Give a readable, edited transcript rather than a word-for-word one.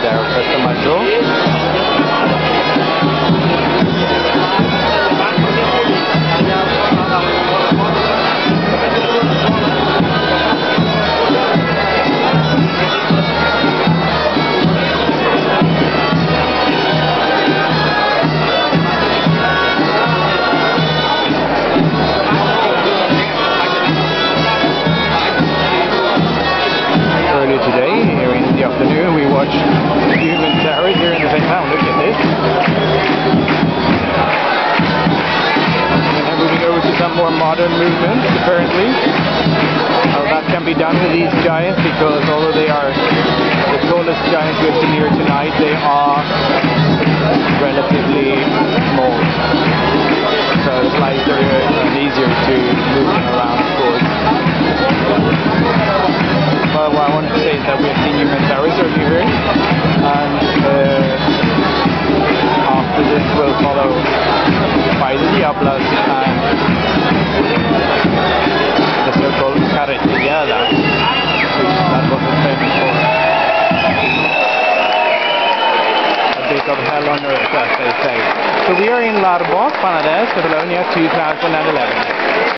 there of Pestamento. Earlier today, here in the afternoon, we watched Human Terrace here in the same town. Look at this. And then moving over to some more modern movements, apparently. Well, that can be done with these giants because although they are the tallest giants we've seen here tonight, they are relatively small. So it's lighter and easier to move them around, of course. But what I wanted to say is that we have seen Human Terrace earlier, and after this we'll follow by the Diablas and the so-called Carretillada, which that was famous for. A bit of hell on earth, as they say. So we are in Larboc, Panades, Catalonia 2011.